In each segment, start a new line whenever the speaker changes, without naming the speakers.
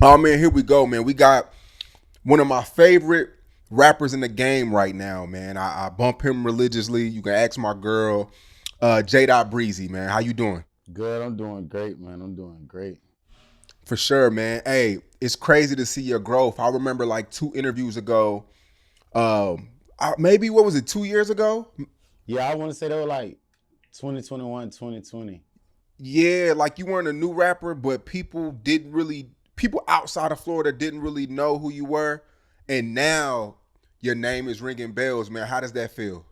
Oh man, here we go, man. We got one of my favorite rappers in the game right now, man. I bump him religiously. You can ask my girl, Jdot Breezy, man. How you doing?
Good. I'm doing great, man. I'm doing great.
For sure, man. Hey, it's crazy to see your growth. I remember like 2 interviews ago. Maybe what was it? 2 years ago?
Yeah, I want to say they were like 2021, 2020.
Yeah, like you weren't a new rapper, but people outside of Florida didn't really know who you were, and now your name is ringing bells, man. How does that feel?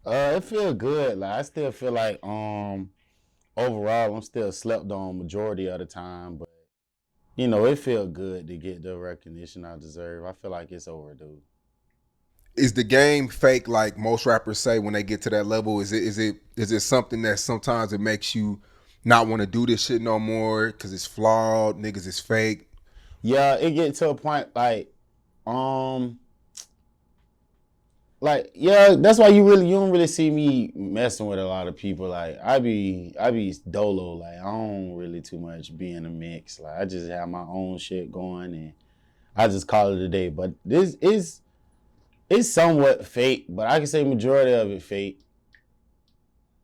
It feel good. Like I still feel like overall I'm still slept on majority of the time, but it feel good to get the recognition I deserve. I feel like it's overdue.
Is the game fake like most rappers say when they get to that level? Is it something that sometimes it makes you not want to do this shit no more because it's flawed, niggas is fake?
Yeah, it get to a point um yeah, that's why you don't really see me messing with a lot of people. Like I be dolo. Like I don't really too much be in the mix. Like I just have my own shit going and I just call it a day. But this is it's somewhat fake, but I can say majority of it fake.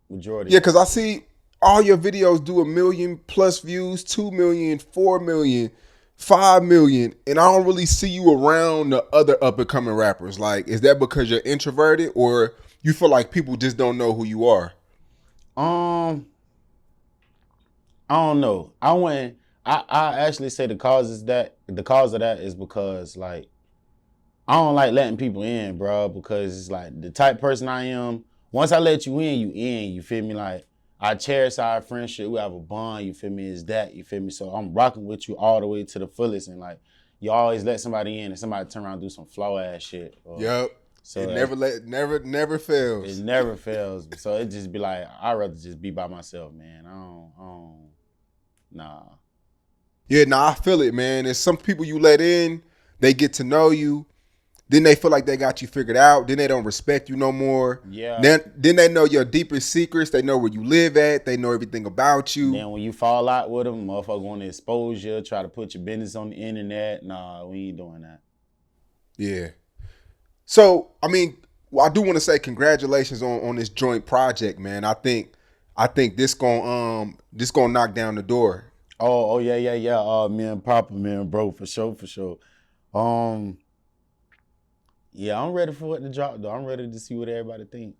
Majority
Yeah,
of
because
it
I
fake.
see all your videos do 1 million plus views, 2 million, 4 million, 5 million, and I don't really see you around the other up and coming rappers. Like, is that because you're introverted, or you feel like people just don't know who you are?
Um, I don't know. I actually say the cause of that is because like I don't like letting people in, bro, because it's like the type person I am. Once I let you in, you in. You feel me? Like I cherish our friendship. We have a bond. You feel me? Is that you feel me? So I'm rocking with you all the way to the fullest, and like you always let somebody in, and somebody turn around and do some flow ass shit. Or
Yep.
so
It
that
never
it
fails.
never fails. So it just be like I'd rather just be by myself, man. Nah.
Yeah, nah, I feel it, man. There's some people you let in, they get to know you, then they feel like they got you figured out. Then they don't respect you no more.
Yeah.
Then they know your deepest secrets. They know where you live at. They know everything about you.
Then when you fall out with them, motherfucker want to expose you, try to put your business on the internet. Nah, we ain't doing that.
Yeah. So I mean, well, I do want to say congratulations on this joint project, man. I think this gonna knock down the door.
Oh, yeah, yeah, yeah. Me and Papa, man, bro, for sure, for sure. Um, yeah, I'm ready for it to drop though. I'm ready to see what everybody think.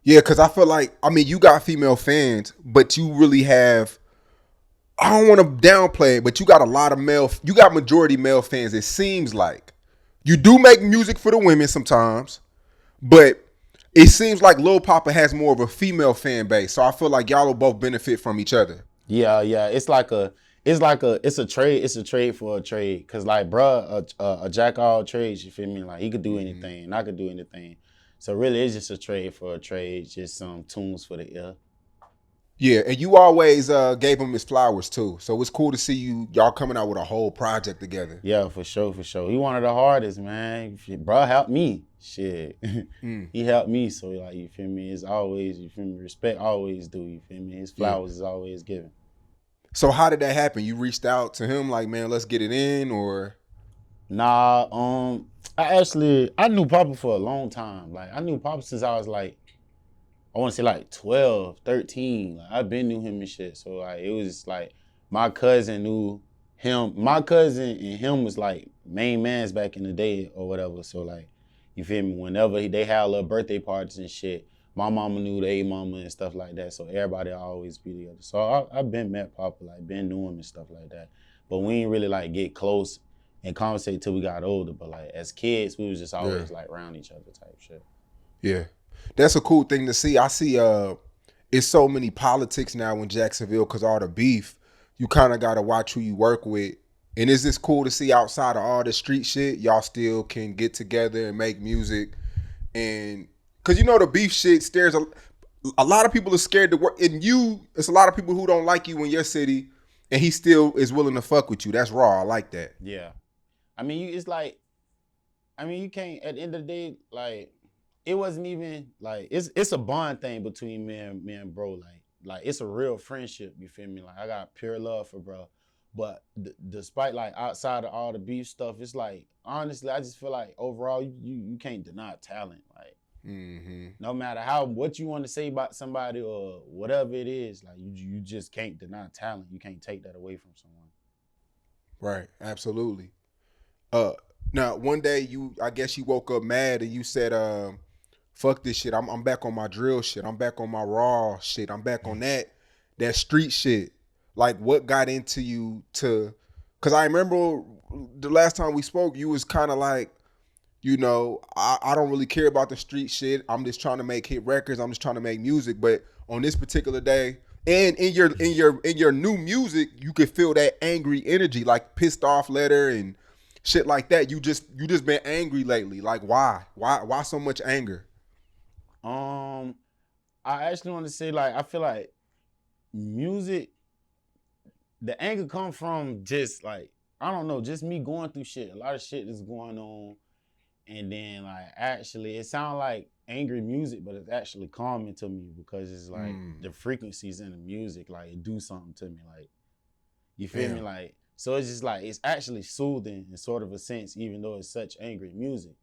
Yeah, because I feel like you got female fans, but you really have. I don't want to downplay it, but you got a lot of male. You got majority male fans. It seems like you do make music for the women sometimes, but it seems like Lil Papa has more of a female fan base. So I feel like y'all will both benefit from each other.
Yeah, yeah. It's a trade. It's a trade for a trade. Cause like, bruh, a jack of all trades. You feel me? Like he could do anything, and I could do anything. So really, it's just a trade for a trade. Just some tunes for the ear.
Yeah, and you always gave him his flowers too. So it's cool to see y'all coming out with a whole project together.
Yeah, for sure, for sure. He one of the hardest, man. Bro helped me. Shit.
Mm,
He helped me. So like, you feel me? It's always, you feel me? Respect always do, you feel me? His
yeah.
flowers is always given.
So how did that happen? You reached out to him like, man, let's get it in, or
Nah, I knew Papa for a long time. Like I knew Papa since I was like, I want to say like 12, 13. Like I've been knew him and shit. So like it was like my cousin knew him. My cousin and him was like main mans back in the day or whatever. So like you feel me? Whenever they had little birthday parties and shit, my mama knew their mama and stuff like that. So everybody always be together. So I've been met Papa, like been knew him and stuff like that. But we ain't really like get close and conversate till we got older. But like as kids, we was just
yeah,
always like around each other type shit.
yeah. That's a cool thing to see. I see it's so many politics now in Jacksonville because all the beef. You kind of got to watch who you work with. And is this cool to see outside of all the street shit, y'all still can get together and make music? And because the beef shit scares a lot of people are scared to work. And it's a lot of people who don't like you in your city, and he still is willing to fuck with you. That's raw. I like that.
Yeah. I mean, it's like, I mean, you can't, at the end of the day, like, it wasn't even like it's a bond thing between me and bro. Like it's a real friendship. You feel me? Like I got pure love for bro. But despite like outside of all the beef stuff, it's like honestly, I just feel like overall you can't deny talent. Like no matter what you want to say about somebody or whatever it is, like you just can't deny talent. You can't take that away from someone.
Right. Absolutely. Now one day I guess you woke up mad and you said, fuck this shit. I'm back on my drill shit. I'm back on my raw shit. I'm back on that street shit. Like what got into you to, cause I remember the last time we spoke, you was kind of like, I don't really care about the street shit. I'm just trying to make hit records. I'm just trying to make music. But on this particular day, and in your new music, you could feel that angry energy, like pissed off letter and shit like that. You just been angry lately. Like why? Why so much anger?
I actually want to say like I feel like music, the anger come from just like I don't know, just me going through shit. A lot of shit is going on. And then like actually it sounds like angry music, but it's actually calming to me because it's like the frequencies in the music, like it do something to me. Like you feel me? Like so it's just like it's actually soothing in sort of a sense, even though it's such angry music.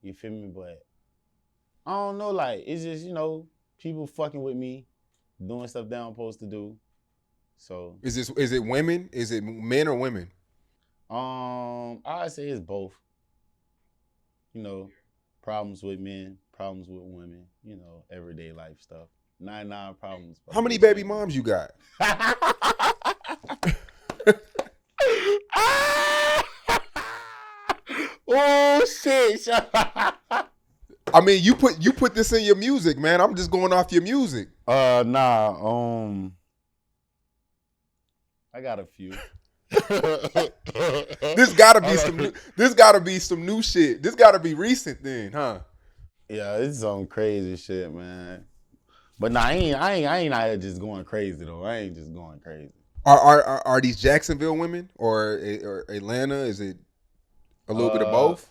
You feel me? But I don't know, like it's just, people fucking with me, doing stuff they don't supposed to do. So
Is it women? Is it men or women?
I'd say it's both. Problems with men, problems with women, everyday life stuff. 99 problems.
How many baby moms you got?
Oh shit!
I mean, you put this in your music, man. I'm just going off your music.
Nah. I got a few.
This gotta be some new shit. This gotta be recent then, huh?
Yeah, it's some crazy shit, man. But nah, I ain't out here just going crazy though. I ain't just going crazy.
Are these Jacksonville women or Atlanta? Is it a little bit of both?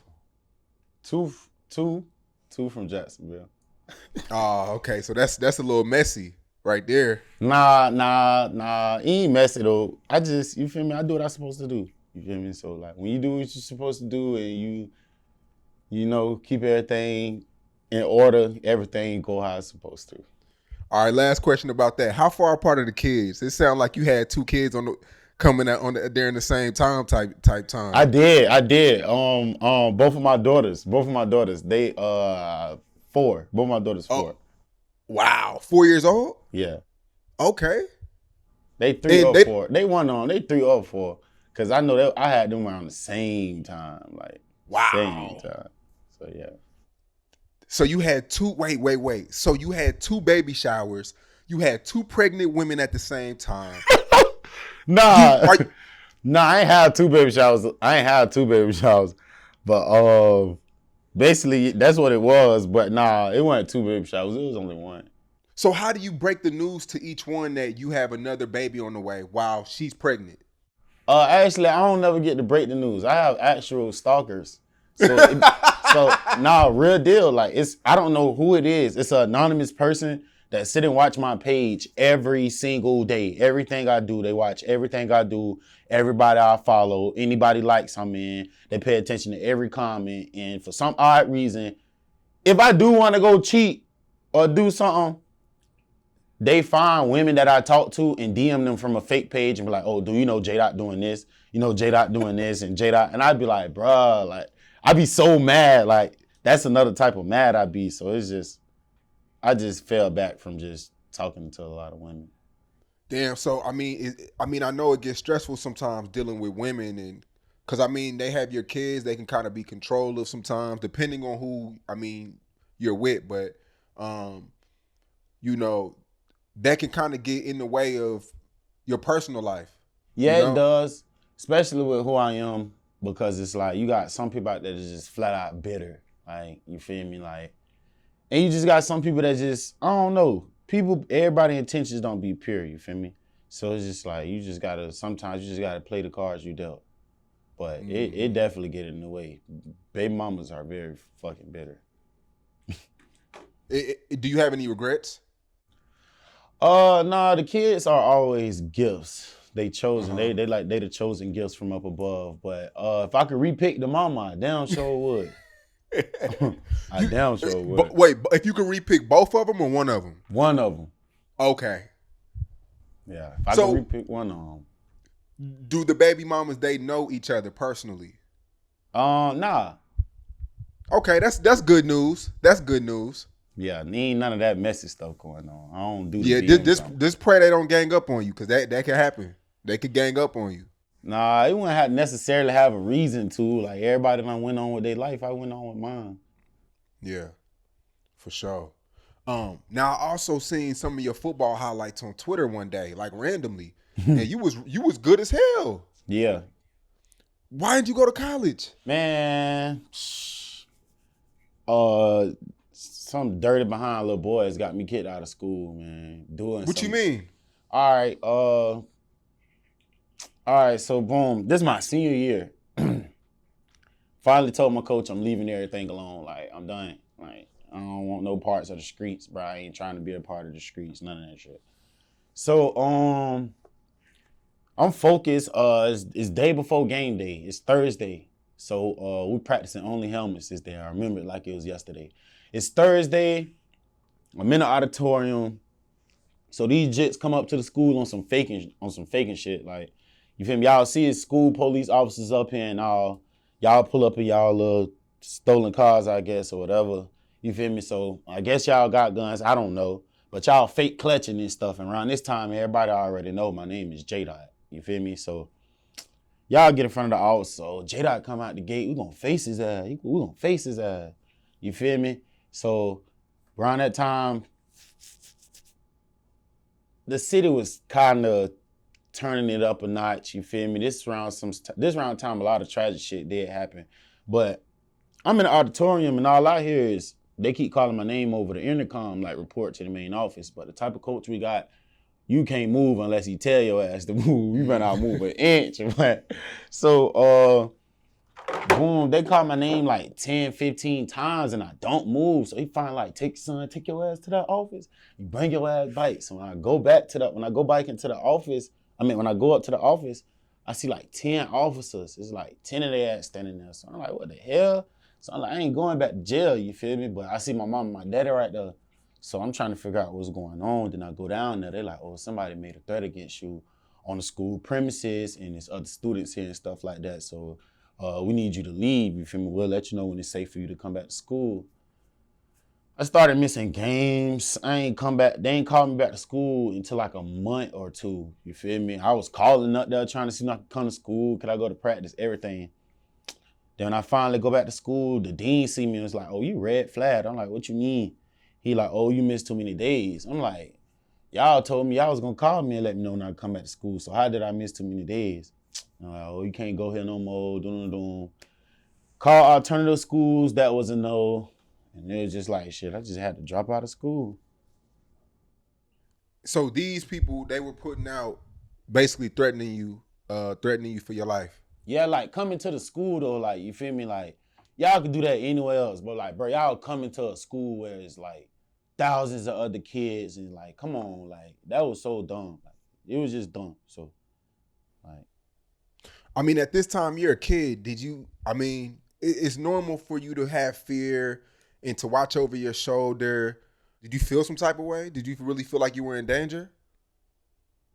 Two from Jacksonville.
Oh, okay. So that's a little messy right there.
Nah. It ain't messy though. You feel me? I do what I'm supposed to do. You feel me? So like when you do what you're supposed to do and you keep everything in order, everything go how it's supposed to.
All right, last question about that. How far apart are the kids? It sounds like you had two kids coming out during the same time type time.
I did. Both of my daughters. They 4. Both of my daughters 4.
Wow, 4 years old?
Yeah.
Okay.
They 3 or 4. They 3 or 4. Cause I know that I had them around the same time, like same time. So yeah.
So you had two. Wait. So you had 2 baby showers. You had 2 pregnant women at the same time.
Nah, I ain't had 2 baby showers. But basically that's what it was. But nah, it wasn't 2 baby showers. It was only 1.
So how do you break the news to each one that you have another baby on the way while she's pregnant?
Actually, I don't never get to break the news. I have actual stalkers. So real deal. Like I don't know who it is. It's an anonymous person that sit and watch my page every single day. Everything I do, they watch everything I do. Everybody I follow, anybody likes I'm in. They pay attention to every comment. And for some odd reason, if I do want to go cheat or do something, they find women that I talk to and DM them from a fake page and be like, oh, do you know Jdot doing this? You know Jdot doing this and Jdot. And I'd be like, bruh, like, I'd be so mad. Like, that's another type of mad I'd be. So I just fell back from just talking to a lot of women.
Damn. So I mean, I know it gets stressful sometimes dealing with women, and because they have your kids, they can kind of be controlling sometimes, depending on who you're with. But that can kind of get in the way of your personal life.
Yeah, it does, especially with who I am, because it's like you got some people out there that's just flat out bitter. Like, you feel me? Like, and you just got some people that just, I don't know. Everybody's intentions don't be pure, you feel me? So it's just like, sometimes you just gotta play the cards you dealt. But it definitely get in the way. Baby mamas are very fucking bitter.
Do you have any regrets?
Nah, the kids are always gifts. They chosen.
Uh-huh.
They the chosen gifts from up above. But if I could repick the mama, I damn sure would. I
you,
damn sure would.
wait, if you could repick both of them or one of them?
One of them.
Okay.
Yeah, if I could
So,
repick one of them.
do the baby mamas they know each other personally?
Nah.
Okay, that's good news. That's good news.
Yeah, ain't none of that messy stuff going on. I don't do the
Yeah,
DM
this
thing.
this pray they don't gang up on you because that can happen. They could gang up on you.
Nah, it wouldn't have necessarily have a reason to. Like everybody done went on with their life, I went on with mine.
Yeah, for sure. Now I also seen some of your football highlights on Twitter one day, like randomly, and you was good as hell.
Yeah.
Why didn't you go to college?
Man, some dirty behind little boys got me kicked out of school, man.
What you mean?
All right, so boom. This is my senior year. Finally told my coach I'm leaving everything alone. Like, I'm done. Like, I don't want no parts of the streets, bro. I ain't trying to be a part of the streets, none of that shit. So, I'm focused. It's day before game day. It's Thursday. So we practicing only helmets this day. I remember it like it was yesterday. It's Thursday. I'm in the auditorium. So these jits come up to the school on some faking shit. Like, you feel me? Y'all see his school police officers up here and all. Y'all pull up in y'all little stolen cars, I guess, or whatever. You feel me? So I guess y'all got guns. I don't know. But y'all fake clutching and stuff. And around this time, everybody already know my name is Jdot. You feel me? So y'all get in front of the officer. So Jdot come out the gate. We gonna face his ass. We gonna face his ass. You feel me? So around that time, the city was kind of turning it up a notch. You feel me? This round time, a lot of tragic shit did happen. But I'm in the auditorium and all I hear is they keep calling my name over the intercom, like report to the main office. But the type of coach we got, you can't move unless he tell your ass to move. You better not move an inch. So, boom, they call my name like 10, 15 times and I don't move. So he finally like, take your ass to that office. You bring your ass back. So when I go back into the office, when I go up to the office, I see like 10 officers. It's like 10 of their ass standing there. So I'm like, what the hell? So I'm like, I ain't going back to jail, you feel me? But I see my mom and my daddy right there. So I'm trying to figure out what's going on. Then I go down there. They're like, oh, somebody made a threat against you on the school premises and there's other students here and stuff like that. So we need you to leave. You feel me? We'll let you know when it's safe for you to come back to school. I started missing games. They ain't called me back to school until like a month or two. You feel me? I was calling up there trying to see if I could come to school. Could I go to practice? Everything. Then when I finally go back to school, the dean see me and was like, oh, you red flagged. I'm like, what you mean? He like, oh, you missed too many days. I'm like, y'all told me y'all was gonna call me and let me know when I come back to school. So how did I miss too many days? I'm like, oh, you can't go here no more. Call alternative schools. That was a no. And it was just like, shit, I just had to drop out of school.
So these people, they were putting out, basically threatening you for your life.
Yeah, like coming to the school though, like, you feel me? Like, y'all could do that anywhere else, but like, bro, y'all coming to a school where it's like thousands of other kids and like, come on, like, that was so dumb. Like, it was just dumb. So, like.
I mean, at this time, you're a kid. It's normal for you to have fear and to watch over your shoulder. Did you feel some type of way? Did you really feel like you were in danger?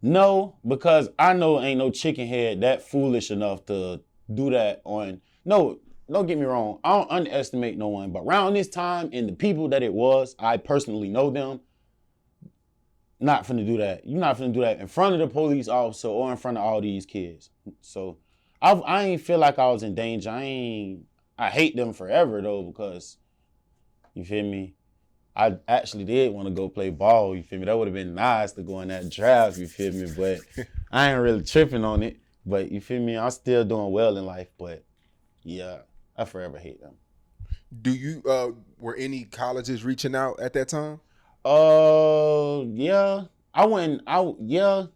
No, because I know ain't no chicken head that foolish enough to do that on. No, don't get me wrong. I don't underestimate no one, but around this time and the people that it was, I personally know them. Not finna do that. You're not finna do that in front of the police officer or in front of all these kids. So I ain't feel like I was in danger. I hate them forever though because, you feel me? I actually did want to go play ball, you feel me? That would have been nice to go in that draft, you feel me? But I ain't really tripping on it. But you feel me? I'm still doing well in life, but yeah, I forever hate them.
Do you were any colleges reaching out at that time?
Yeah. I went out, yeah,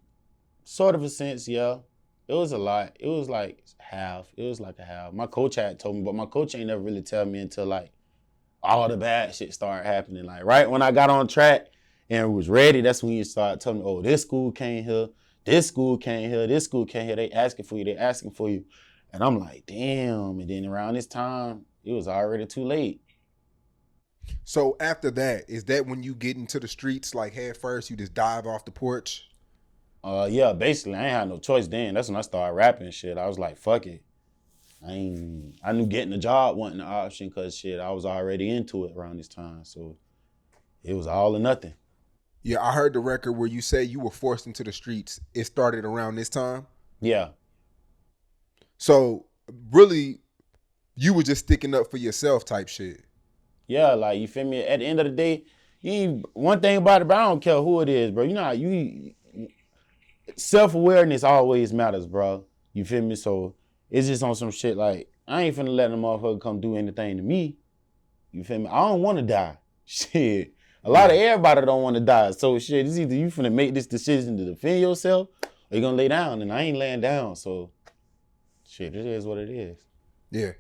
sort of a sense, yeah. It was a lot. It was like half. It was like a half. My coach had told me, but my coach ain't never really tell me until like all the bad shit started happening. Like right when I got on track and was ready, that's when you started telling me, oh, this school came here, this school came here, this school came here. They asking for you, they asking for you. And I'm like, damn. And then around this time, it was already too late.
So after that, is that when you get into the streets like head first? You just dive off the porch?
Yeah, basically, I ain't had no choice then. That's when I started rapping and shit. I was like, fuck it. I knew getting a job wasn't an option because shit, I was already into it around this time. So it was all or nothing.
Yeah, I heard the record where you say you were forced into the streets. It started around this time.
Yeah.
So really, you were just sticking up for yourself type shit.
Yeah, like you feel me? At the end of the day, one thing about it, bro, I don't care who it is, bro. You know how self-awareness always matters, bro. You feel me? So it's just on some shit like I ain't finna let a motherfucker come do anything to me. You feel me? I don't wanna die. Shit. A lot of everybody don't wanna die. So shit, it's either you finna make this decision to defend yourself or you gonna lay down. And I ain't laying down. So shit, it is what it is.
Yeah.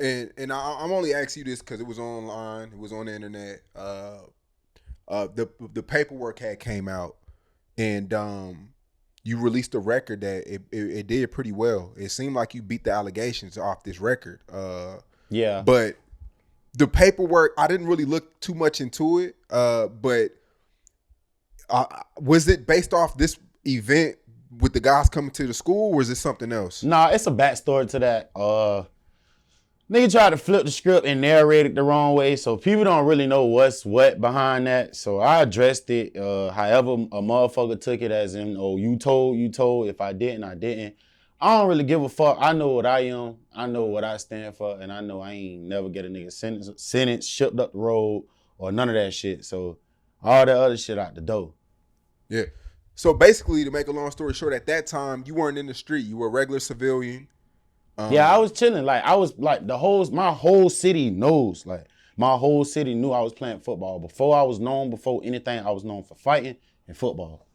And I'm only asking you this because it was online, it was on the internet. The paperwork had came out, and you released a record that it did pretty well. It seemed like you beat the allegations off this record.
Yeah.
But the paperwork, I didn't really look too much into it. But was it based off this event with the guys coming to the school, or was it something else?
Nah, it's a backstory to that. Nigga tried to flip the script and narrate it the wrong way, so people don't really know what's what behind that. So I addressed it however a motherfucker took it, as in, oh, you told. If I didn't, I didn't. I don't really give a fuck. I know what I am. I know what I stand for, and I know I ain't never get a nigga sentence shipped up the road or none of that shit. So all that other shit out the door.
Yeah. So basically, to make a long story short, at that time, you weren't in the street. You were a regular civilian.
Yeah, I was chilling. Like I was like my whole city knows. Like my whole city knew I was playing football. Before I was known, before anything, I was known for fighting and football.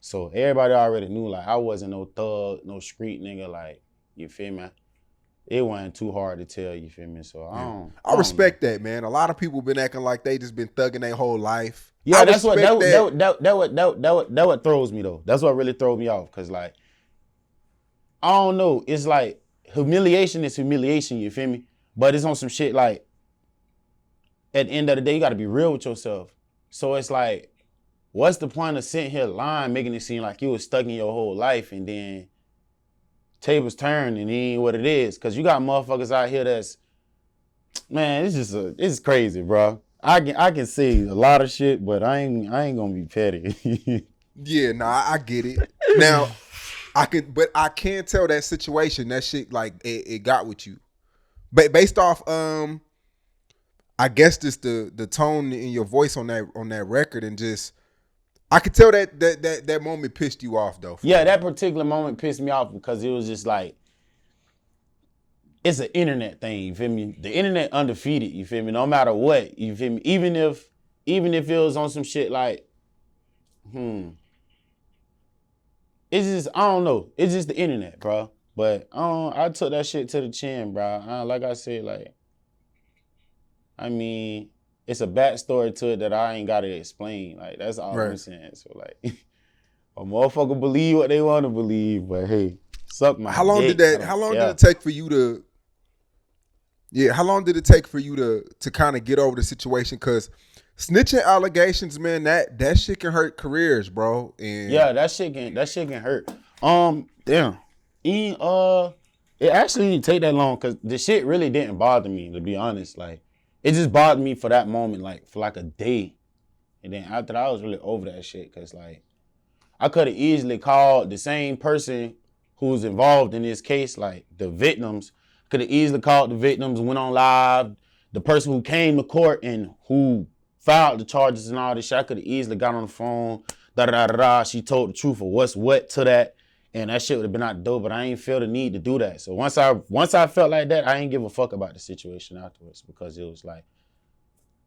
So everybody already knew like I wasn't no thug, no street nigga. Like, you feel me? It wasn't too hard to tell, you feel me? So
I respect that, man. A lot of people been acting like they just been thugging their whole life.
Yeah, that's what that throws me though. That's what really throws me off. Cause like, I don't know. It's like humiliation is humiliation, you feel me? But it's on some shit like, at the end of the day, you gotta be real with yourself. So it's like, what's the point of sitting here lying, making it seem like you was stuck in your whole life and then tables turn and it ain't what it is? Cause you got motherfuckers out here that's, man, it's crazy, bro. I can say a lot of shit, but I ain't gonna be petty.
Yeah, nah, I get it. Now, I can't tell that situation, that shit, like it got with you. But based off, I guess just the tone in your voice on that record, and just I could tell that moment pissed you off though.
Yeah, that particular moment pissed me off because it was just like, it's an internet thing, you feel me? The internet undefeated, you feel me? No matter what, you feel me? Even if it was on some shit like, it's just, I don't know. It's just the internet, bro. But I took that shit to the chin, bro. Like I said, like, I mean, it's a backstory to it that I ain't gotta explain. Like, that's all I'm saying. So like, a motherfucker believe what they want to believe, but hey, suck my
How long
dick.
did it take for you to? Yeah, how long did it take for you to kind of get over the situation? Because snitching allegations, man, that shit can hurt careers, bro. And
yeah, that shit can hurt. Damn. It actually didn't take that long because the shit really didn't bother me, to be honest. Like, it just bothered me for that moment, like for like a day. And then after that, I was really over that shit because like, I could have easily called the same person who's involved in this case, like the victims. Could have easily called the victims, went on live. The person who came to court and who filed the charges and all this shit, I could have easily got on the phone, She told the truth of what's what to that, and that shit would have been out the door, but I ain't feel the need to do that. So once I felt like that, I ain't give a fuck about the situation afterwards because it was like,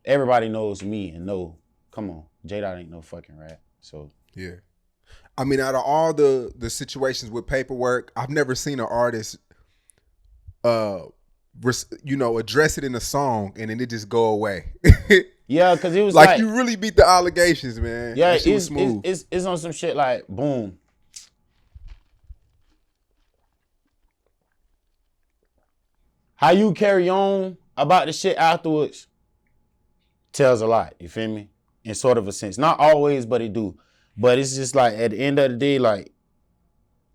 everybody knows me and know, come on, Jdot ain't no fucking rat. So
yeah. I mean, out of all the situations with paperwork, I've never seen an artist address it in a song and then it just go away.
Yeah, cause it was
like you really beat the allegations, man.
yeah,
That shit was smooth.
it's on some shit like boom. How you carry on about the shit afterwards tells a lot. You feel me? In sort of a sense, not always, but it do. But it's just like at the end of the day, like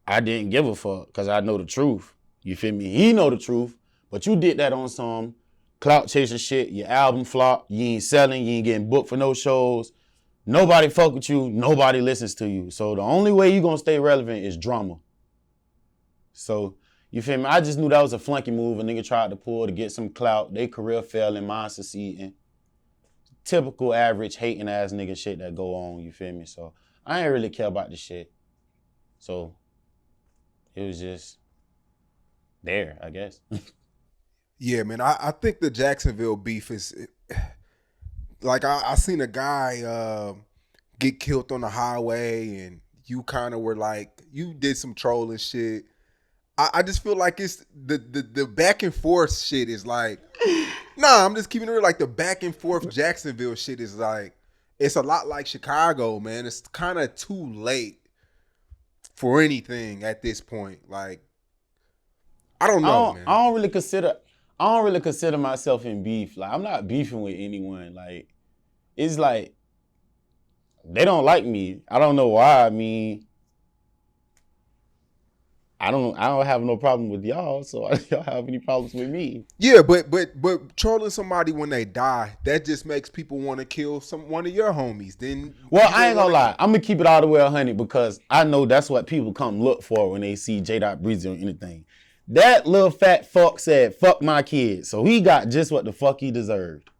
I didn't give a fuck because I know the truth. You feel me? He know the truth, but you did that on some clout chasing shit. Your album flop. You ain't selling. You ain't getting booked for no shows. Nobody fuck with you. Nobody listens to you. So the only way you gonna stay relevant is drama. So you feel me? I just knew that was a flunky move a nigga tried to pull to get some clout. They career failing, mine succeeding. Typical average hating ass nigga shit that go on. You feel me? So I ain't really care about this shit. So it was just there, I guess.
Yeah, man. I think the Jacksonville beef is like I seen a guy get killed on the highway, and you kind of were like you did some trolling shit. I just feel like it's the back and forth shit is like, nah, I'm just keeping it real. Like the back and forth Jacksonville shit is like, it's a lot like Chicago, man. It's kind of too late for anything at this point. Like, I don't know, man.
I don't really consider myself in beef. Like I'm not beefing with anyone. Like it's like they don't like me. I don't know why. I mean, I don't have no problem with y'all, so y'all have any problems with me.
Yeah, but trolling somebody when they die, that just makes people want to kill one of your homies. Then
I ain't gonna lie. I'm gonna keep it all the way 100 because I know that's what people come look for when they see Jdot Breezy on anything. That little fat fuck said, fuck my kids. So he got just what the fuck he deserved.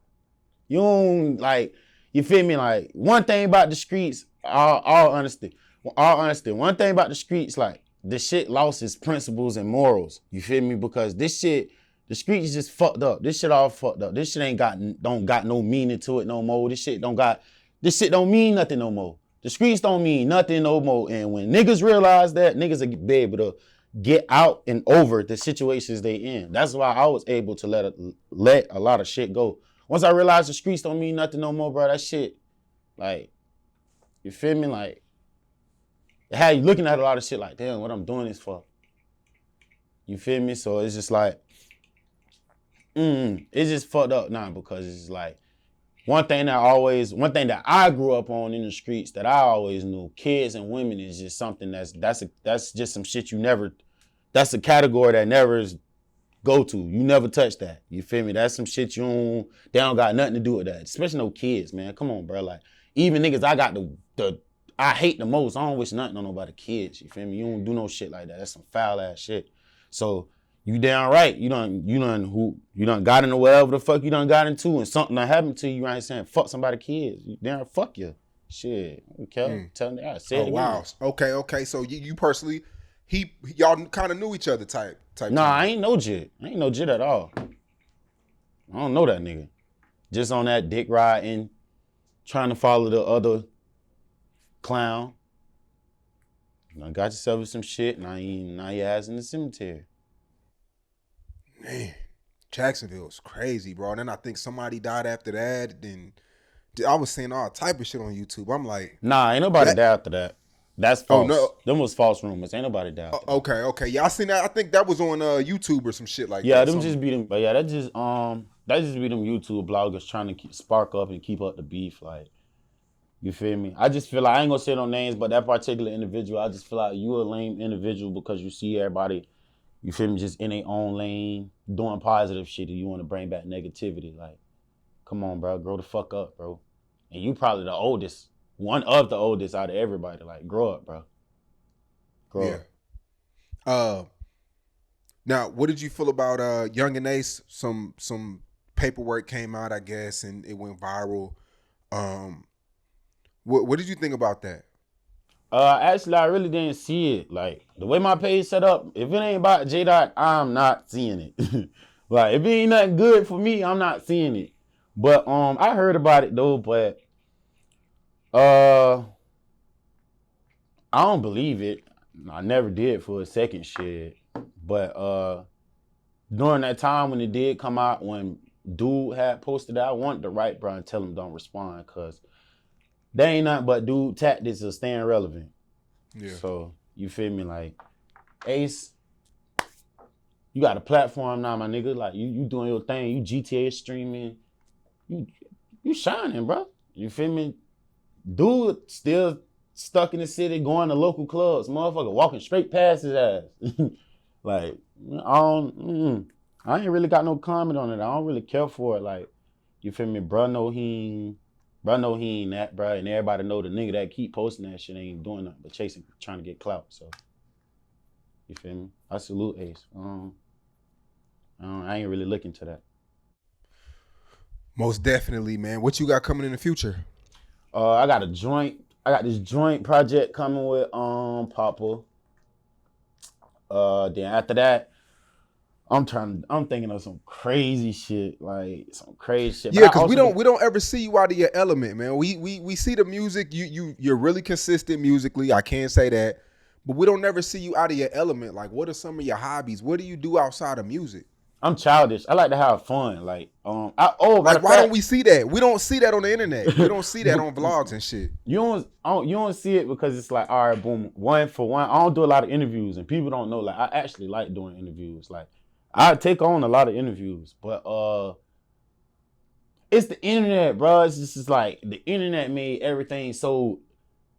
You don't like, you feel me? Like, one thing about the streets, all honesty, one thing about the streets, like, the shit lost its principles and morals. You feel me? Because this shit, the streets just fucked up. This shit all fucked up. This shit don't got no meaning to it no more. This shit don't mean nothing no more. The streets don't mean nothing no more. And when niggas realize that, niggas will be able to get out and over the situations they in. That's why I was able to let a lot of shit go. Once I realized the streets don't mean nothing no more, bro, that shit, like, you feel me? Like, it had you looking at a lot of shit like, damn, what I'm doing this for? You feel me? So it's just like, it's just fucked up now because it's like, one thing that I grew up on in the streets that I always knew, kids and women is just something that's just some shit that's a category that never go to. You never touch that. You feel me? That's some shit they don't got nothing to do with that. Especially no kids, man. Come on, bro. Like, even niggas I hate the most. I don't wish nothing on nobody kids. You feel me? You don't do no shit like that. That's some foul ass shit. So you damn right. You done got into whatever the fuck you done got into, and something done happened to you. You ain't saying fuck somebody kids. You damn fuck you. Shit. Okay. Tell me. I said it again.
Wow. Okay. So you personally, y'all kind of knew each other type.
Nah, I ain't no jit. I ain't no jit at all. I don't know that nigga. Just on that dick riding, trying to follow the other clown. You got yourself with some shit. Now your ass in the cemetery.
Man, Jacksonville's crazy, bro. And then I think somebody died after that. Then I was seeing all type of shit on YouTube. I'm like,
nah, ain't nobody died after that. That's false.
Oh, no.
Them was false rumors. Ain't nobody died.
Okay. Yeah, I seen that. I think that was on YouTube or some shit like that.
Yeah, them just be them. But yeah, that just be them YouTube bloggers trying to spark up and keep up the beef. Like, you feel me? I just feel like, I ain't gonna say no names, but that particular individual, I just feel like you a lame individual because you see everybody, you feel me, just in their own lane, doing positive shit, and you want to bring back negativity. Like, come on, bro, grow the fuck up, bro. And you probably the oldest, one of the oldest out of everybody. Like, grow up, bro. Grow
up. Now, what did you feel about Young and Ace? Some paperwork came out, I guess, and it went viral. What did you think about that?
Actually, I really didn't see it. Like, the way my page set up, if it ain't about Jdot, I'm not seeing it. Like, if it ain't nothing good for me, I'm not seeing it. But I heard about it though, but I don't believe it. I never did for a second, shit. But during that time when it did come out, when dude had posted it, I wanted to write bro and tell him don't respond, cause they ain't nothing but dude tactics of staying relevant.
Yeah.
So you feel me? Like Ace, you got a platform now, my nigga. Like you doing your thing. You GTA streaming. You shining, bro. You feel me? Dude still stuck in the city going to local clubs. Motherfucker walking straight past his ass. Like, I ain't really got no comment on it. I don't really care for it. Like, you feel me? Bro know he ain't that, bro. And everybody know the nigga that keep posting that shit ain't doing nothing but chasing, trying to get clout. So, you feel me? I salute Ace. I ain't really looking to that.
Most definitely, man. What you got coming in the future?
I got this joint project coming with Papa. Then after that, I'm thinking of some crazy shit, like some crazy shit.
Yeah, because we don't ever see you out of your element, man. We see the music. You're really consistent musically. I can't say that, but we don't never see you out of your element. Like, what are some of your hobbies? What do you do outside of music?
I'm childish. I like to have fun. Like,
why don't we see that? We don't see that on the internet. We don't see that on vlogs and shit.
You don't see it because it's like, all right, boom, one for one. I don't do a lot of interviews, and people don't know. Like, I actually like doing interviews. Like, I take on a lot of interviews, but it's the internet, bro. It's just like the internet made everything so,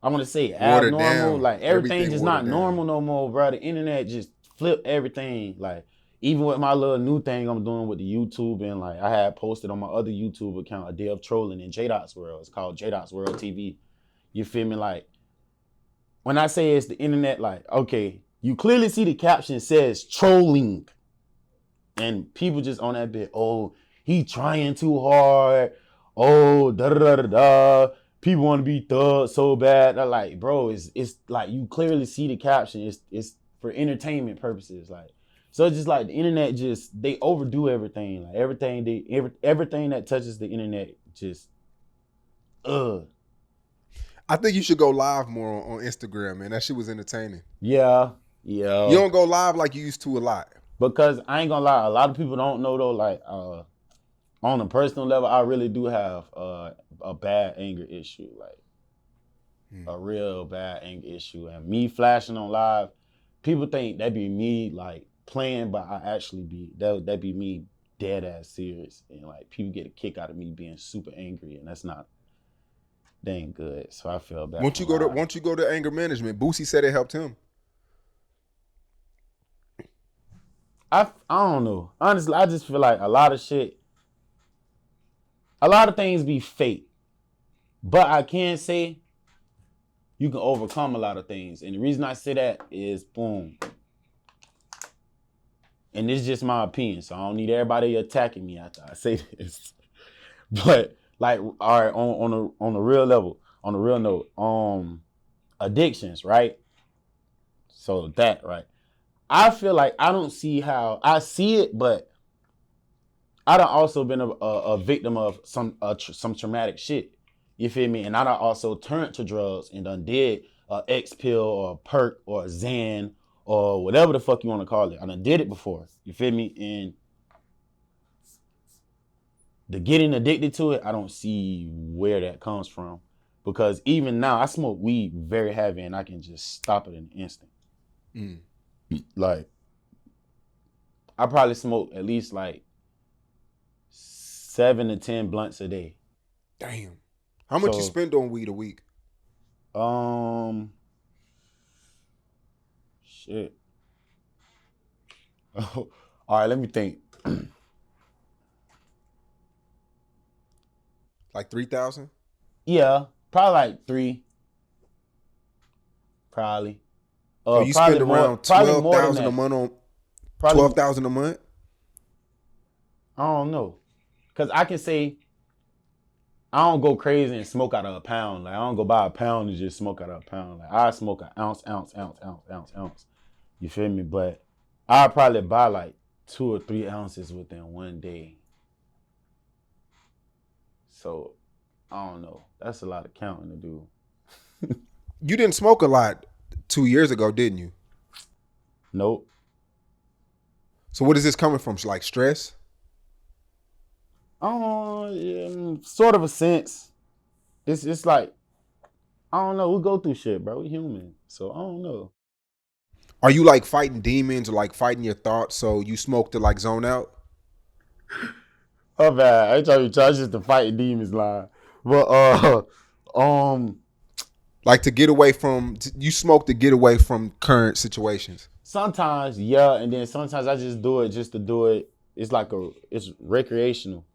I want to say,
Watered
abnormal.
down.
Like, everything's
Everything
just not
watered down.
normal no more, bro. The internet just flipped everything. Like, even with my little new thing I'm doing with the YouTube, and like I had posted on my other YouTube account a day of trolling in Jdot's World. It's called Jdot's World TV. You feel me? Like, when I say it's the internet, like, okay, you clearly see the caption says trolling. And people just on that bit, oh, he trying too hard. Oh, da da da da. People want to be thugs so bad. They're like, bro, it's like you clearly see the caption. It's for entertainment purposes. Like, so it's just like the internet they overdo everything. Like everything that touches the internet just
I think you should go live more on Instagram, man. That shit was entertaining.
Yeah.
You don't go live like you used to a lot.
Because I ain't gonna lie, a lot of people don't know though, like on a personal level, I really do have a bad anger issue, like a real bad anger issue. And me flashing on live, people think that be me like playing, but I actually that be me dead ass serious. And like people get a kick out of me being super angry, and that ain't good. So I feel bad.
Once you go to anger management, Boosie said it helped him.
I don't know. Honestly, I just feel like a lot of things be fake. But I can say you can overcome a lot of things. And the reason I say that is, boom. And this is just my opinion, so I don't need everybody attacking me after I say this. But like, all right, on a real level, on a real note, addictions, right? So that, right? I feel like I don't see how I see it, but I done also been a victim of some traumatic shit. You feel me? And I done also turned to drugs and done did a X pill or a perk or a Xan or whatever the fuck you want to call it. I done did it before. You feel me? And the getting addicted to it, I don't see where that comes from. Because even now, I smoke weed very heavy and I can just stop it in an instant. Like, I probably smoke at least like 7 to 10 blunts a day.
Damn. How much you spend on weed a week?
Shit. Oh, all right, let me think.
Like 3,000?
Yeah, probably like 3. Probably.
So you
probably
spend
more,
around
probably
12,000 a month on 12,000 a month?
I don't know. Cause I can say I don't go crazy and smoke out of a pound. Like I don't go buy a pound and just smoke out of a pound. Like I smoke an ounce. You feel me? But I probably buy like 2 or 3 ounces within one day. So I don't know. That's a lot of counting to do.
You didn't smoke a lot 2 years ago, didn't you?
Nope.
So what is this coming from? Like stress?
Sort of a sense. It's like, I don't know. We go through shit, bro. We human. So I don't know.
Are you like fighting demons or like fighting your thoughts so you smoke to like zone out?
Oh bad. I try just to fight demons line. But um
Like to get away from you smoke to get away from current situations.
sometimes, yeah, and then sometimes I just do it just to do it. It's recreational.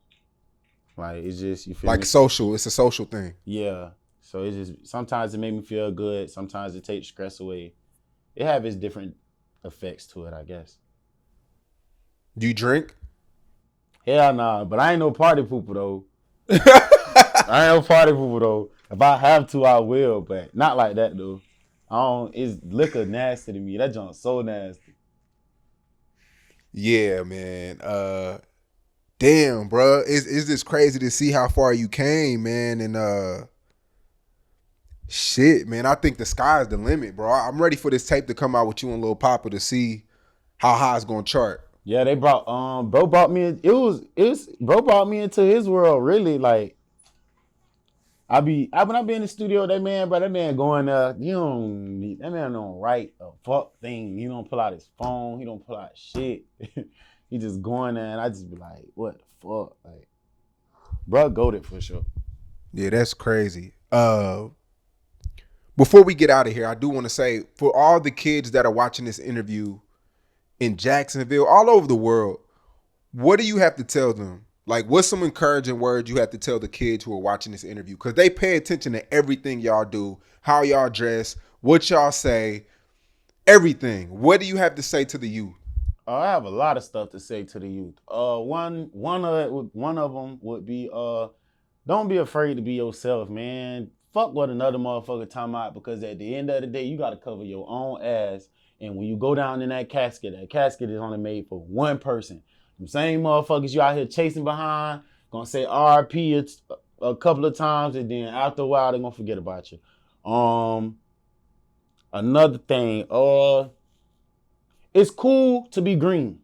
Like it's just, you feel
Like
me?
social, it's a social thing.
Yeah. So it's just, sometimes it make me feel good. Sometimes it takes stress away. It have its different effects to it, I guess.
Do you drink?
Hell nah, but I ain't no party pooper though. I ain't no party pooper though. If I have to, I will, but not like that though. I don't. It's liquor nasty to me. That junk's so nasty.
Yeah, man. Damn, bro. Is this crazy to see how far you came, man? And shit, man. I think the sky's the limit, bro. I'm ready for this tape to come out with you and Lil Papa to see how high it's gonna chart.
Yeah, they brought bro brought me in, it's bro brought me into his world really. Like when I be in the studio, that man, bro, that man going that man don't write a fuck thing. He don't pull out his phone, he don't pull out shit. He just going there and I just be like, what the fuck? Like, bro goated for sure.
Yeah, that's crazy. Before we get out of here, I do want to say for all the kids that are watching this interview in Jacksonville, all over the world, what do you have to tell them? Like, what's some encouraging words you have to tell the kids who are watching this interview? Because they pay attention to everything y'all do, how y'all dress, what y'all say, everything. What do you have to say to the youth?
I have a lot of stuff to say to the youth. One of them would be don't be afraid to be yourself, man. Fuck what another motherfucker talking about, because at the end of the day, you gotta cover your own ass. And when you go down in that casket is only made for one person. The same motherfuckers you out here chasing behind, gonna say RP a couple of times, and then after a while, they're gonna forget about you. Another thing, it's cool to be green.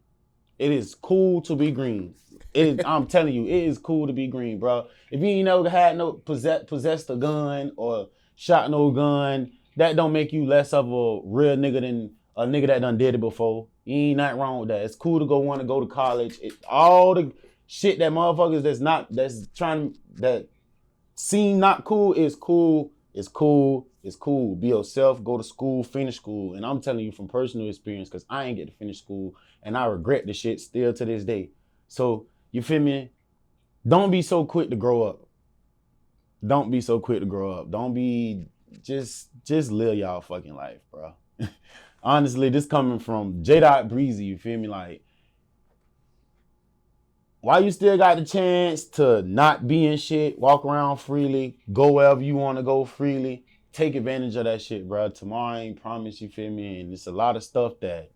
It is cool to be green. I'm telling you, it is cool to be green, bro. If you ain't never had no possessed a gun or shot no gun, that don't make you less of a real nigga than a nigga that done did it before. You ain't nothing wrong with that. It's cool to want to go to college. All the shit that motherfuckers that seem not cool is cool. It's cool. It's cool. Be yourself. Go to school. Finish school. And I'm telling you from personal experience, because I ain't get to finish school, and I regret the shit still to this day. So you feel me? Don't be so quick to grow up. Don't be so quick to grow up. Don't be just live y'all fucking life, bro. Honestly, this coming from Jdot Breezy. You feel me? Like, why you still got the chance to not be in shit, walk around freely, go wherever you want to go freely, take advantage of that shit, bro. Tomorrow ain't promised, you feel me? And it's a lot of stuff that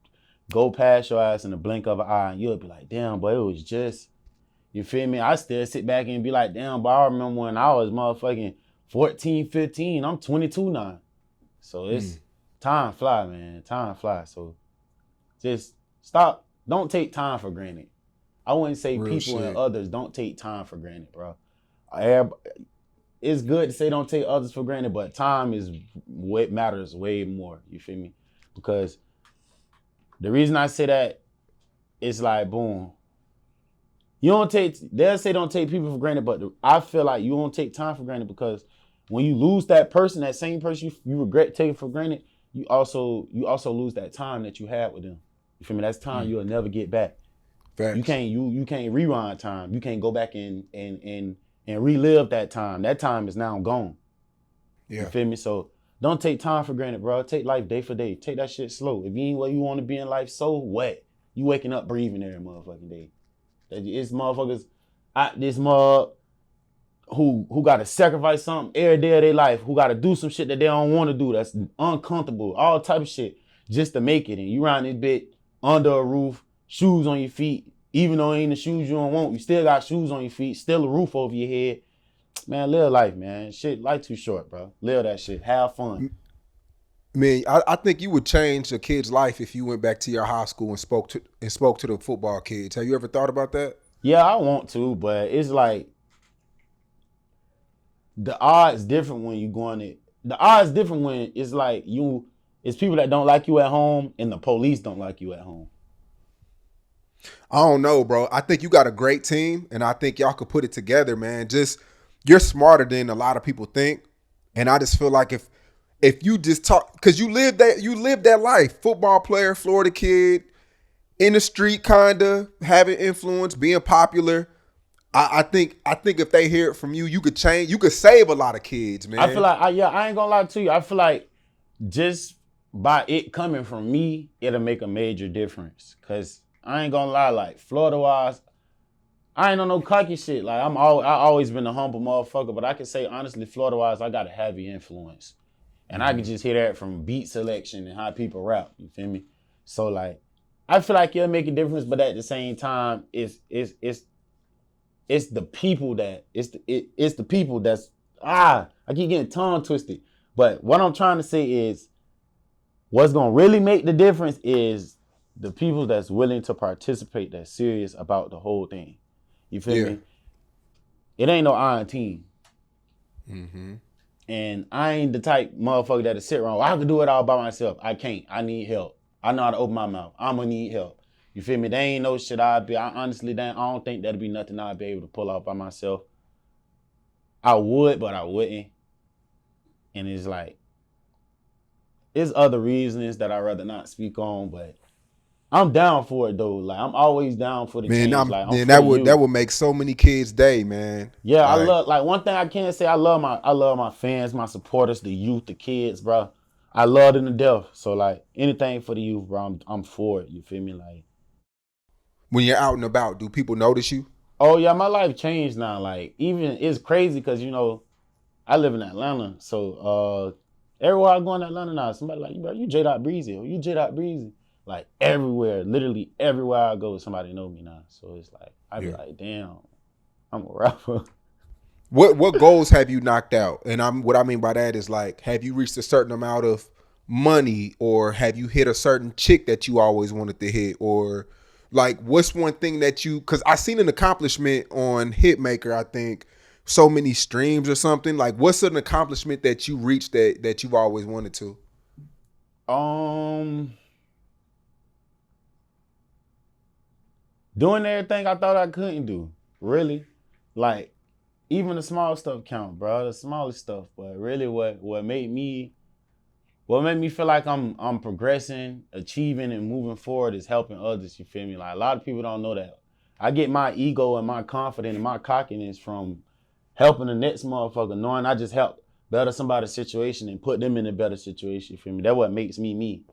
go past your ass in the blink of an eye, and you'll be like, damn, boy, it was just, you feel me? I still sit back and be like, damn, boy, I remember when I was motherfucking 14, 15. I'm 22 now. So it's time fly, man. Time fly. So just stop. Don't take time for granted. I wouldn't say
Real
people
shit.
and others don't take time for granted, bro. It's good to say don't take others for granted, but time is what matters way more. You feel me? Because the reason I say that is like, boom. They'll say don't take people for granted, but I feel like you don't take time for granted, because when you lose that person, that same person you regret taking for granted, you also lose that time that you had with them. You feel me? That's time you'll never get back.
Facts.
You can't rewind time. You can't go back and relive that time. That time is now gone.
Yeah.
You feel me? So don't take time for granted, bro. Take life day for day. Take that shit slow. If you ain't where you want to be in life, so what? You waking up breathing every motherfucking day. It's motherfuckers out this mug who got to sacrifice something every day of their life, who got to do some shit that they don't want to do, that's uncomfortable, all type of shit, just to make it. And you around this bit under a roof, shoes on your feet, even though it ain't the shoes you don't want, you still got shoes on your feet, still a roof over your head. Man, live life, man. Shit, life too short, bro. Live that shit. Have fun.
I mean, I think you would change a kid's life if you went back to your high school and spoke to the football kids. Have you ever thought about that?
Yeah, I want to, but it's like the odds different when you going it. The odds different when it's like it's people that don't like you at home and the police don't like you at home.
I don't know, bro. I think you got a great team, and I think y'all could put it together, man. Just you're smarter than a lot of people think, and I just feel like if you just talk, because you lived that life, football player, Florida kid, in the street, kinda having influence, being popular. I think if they hear it from you, you could change. You could save a lot of kids,
I feel
man.
like I ain't gonna lie to you. I feel like just by it coming from me, it'll make a major difference. Cause I ain't gonna lie, like Florida wise, I ain't on no cocky shit. Like I always been a humble motherfucker, but I can say honestly, Florida wise, I got a heavy influence. And I can just hear that from beat selection and how people rap. You feel me? So like I feel like it'll make a difference, but at the same time, it's the people it's the people that's I keep getting tongue twisted. But what I'm trying to say is what's gonna really make the difference is the people that's willing to participate, that's serious about the whole thing. You feel
Yeah.
me? It ain't no iron team.
Mm-hmm.
And I ain't the type motherfucker that'll sit around. I can do it all by myself. I can't. I need help. I know how to open my mouth. I'ma need help. You feel me? They ain't no shit I honestly, I don't think that'd be nothing I'd be able to pull off by myself. I would, but I wouldn't. And it's like, there's other reasons that I'd rather not speak on, but I'm down for it though. Like I'm always down for the
Man,
change. Like I'm
man,
for the
that
youth.
would make so many kids' day, man.
Yeah, I
Like,
love like one thing I can say, I love my fans, my supporters, the youth, the kids, bro. I love them to death. So like anything for the youth, bro, I'm for it. You feel me? Like,
when you're out and about, do people notice you?
oh yeah, my life changed now. Like even it's crazy because I live in Atlanta, so everywhere I go in Atlanta now, somebody like, bro, you Jdot Breezy, or you Jdot Breezy. Like everywhere, literally everywhere I go, somebody know me now. So it's like I be
Yeah.
like, damn, I'm a rapper.
What goals have you knocked out? And what I mean by that is like, have you reached a certain amount of money, or have you hit a certain chick that you always wanted to hit, or like what's one thing that you? Because I seen an accomplishment on Hitmaker, I think so many streams or something. Like, what's an accomplishment that you reached that you've always wanted to?
Um, Doing everything I thought I couldn't do. Really, like even the small stuff count, bro. The smallest stuff, but really, what made me feel like I'm progressing, achieving, and moving forward is helping others. You feel me? Like a lot of people don't know that. I get my ego and my confidence and my cockiness from helping the next motherfucker, knowing I just helped better somebody's situation and put them in a better situation. You feel me? That's what makes me me.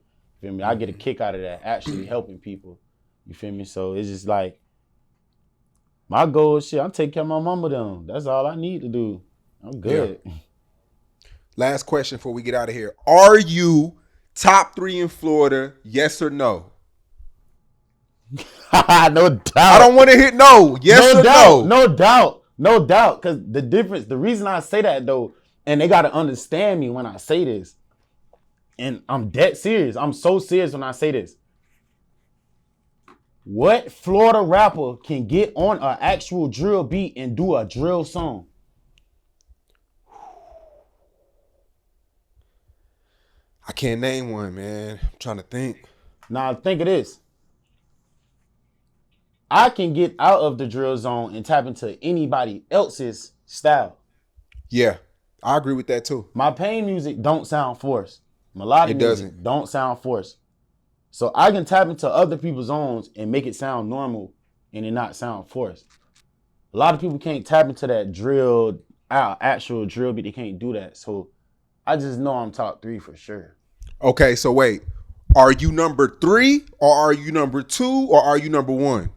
You feel me? I get a kick out of that, actually helping people. You feel me? So it's just like my goal is shit. I'm taking care of my mama them. That's all I need to do. I'm
Yeah.
good.
Last question before we get out of here: are you top 3 in Florida? Yes or no?
No doubt.
I don't want to hit no. Yes
No
or
doubt.
no?
No doubt. No doubt. Cause the reason I say that though, and they gotta understand me when I say this, and I'm dead serious. I'm so serious when I say this. What Florida rapper can get on an actual drill beat and do a drill song?
I can't name one, man. I'm trying to think.
Now think of this. I can get out of the drill zone and tap into anybody else's style.
Yeah, I agree with that too.
My pain music don't sound forced. Melodic
It
music
doesn't.
don't sound forced. So I can tap into other people's zones and make it sound normal and it not sound forced. A lot of people can't tap into that drill, actual drill beat. They can't do that. So I just know I'm top 3 for sure.
Okay, so wait. Are you number 3, or are you number 2, or are you number 1?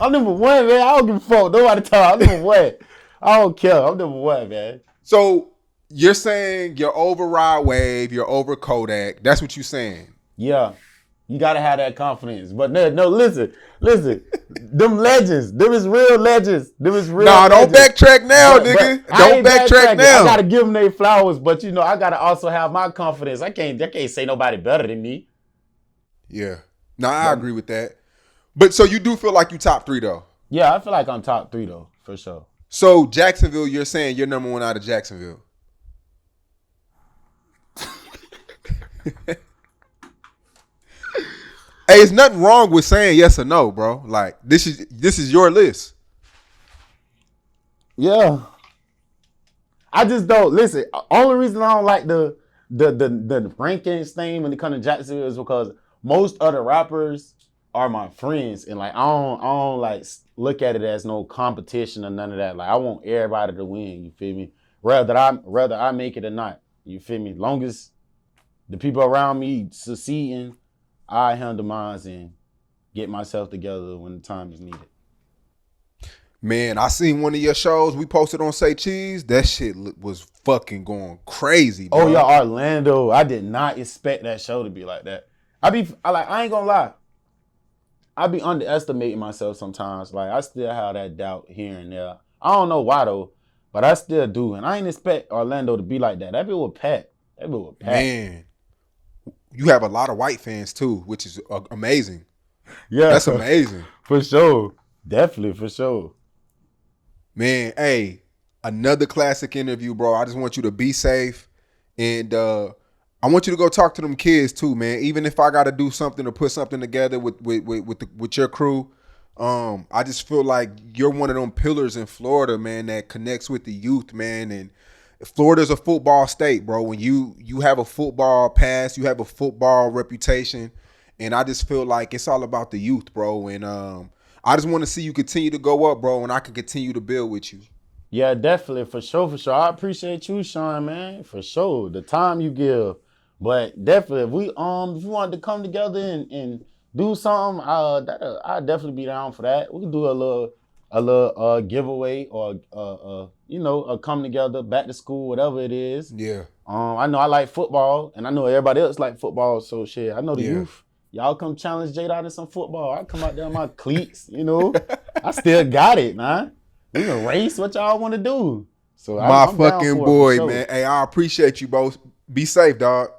I'm number 1, man. I don't give a fuck. Nobody talk. I'm number 1. I don't care. I'm number 1, man.
So you're saying you're over Rod Wave, you're over Kodak. That's what you're saying.
Yeah. You gotta have that confidence. But no, listen. Them legends, them is real legends. Them is real.
Nah, don't
legends.
backtrack now,
But
nigga.
I
Don't
ain't
backtrack
backtracking.
now.
I gotta give them their flowers, but you know, I gotta also have my confidence. I can't say nobody better than me.
Yeah. Nah, I agree with that. But so you do feel like you top 3 though?
Yeah, I feel like I'm top 3 though, for sure.
So Jacksonville, you're saying you're number 1 out of Jacksonville. Hey, there's nothing wrong with saying yes or no, bro. Like this is your list.
Yeah. I just don't listen. Only reason I don't like the rankings thing when it comes to Jacksonville is because most other rappers are my friends, and like I don't like look at it as no competition or none of that. Like I want everybody to win. You feel me? Whether I make it or not. You feel me? Long as the people around me succeeding, I handle mine and get myself together when the time is needed.
Man, I seen one of your shows we posted on Say Cheese. That shit was fucking going crazy, bro.
Oh yeah, Orlando. I did not expect that show to be like that. I ain't gonna lie. I be underestimating myself sometimes. Like I still have that doubt here and there. I don't know why though, but I still do. And I ain't expect Orlando to be like that. That bit was packed.
Man, you have a lot of white fans too, which is amazing.
Yeah,
that's amazing.
For sure. Definitely, for sure.
Man, hey, another classic interview, bro. I just want you to be safe. And I want you to go talk to them kids too, man. Even if I got to do something or put something together with your crew, I just feel like you're one of them pillars in Florida, man, that connects with the youth, man. And Florida's a football state, bro. When you have a football past, you have a football reputation, and I just feel like it's all about the youth, bro. And I just want to see you continue to go up, bro, and I can continue to build with you.
Yeah, definitely, for sure. I appreciate you, Sean, man, for sure. The time you give. But definitely, if we wanted to come together and do something, I'd definitely be down for that. We can do a little giveaway or a come together, back to school, whatever it is.
Yeah.
I know I like football, and I know everybody else like football. So shit, I know the youth. Y'all come challenge Jdot in some football. I come out there in my cleats, I still got it, man. We can race what y'all want to do. So
I'm
fucking
boy, man. Hey, I appreciate you, bro. Be safe, dog.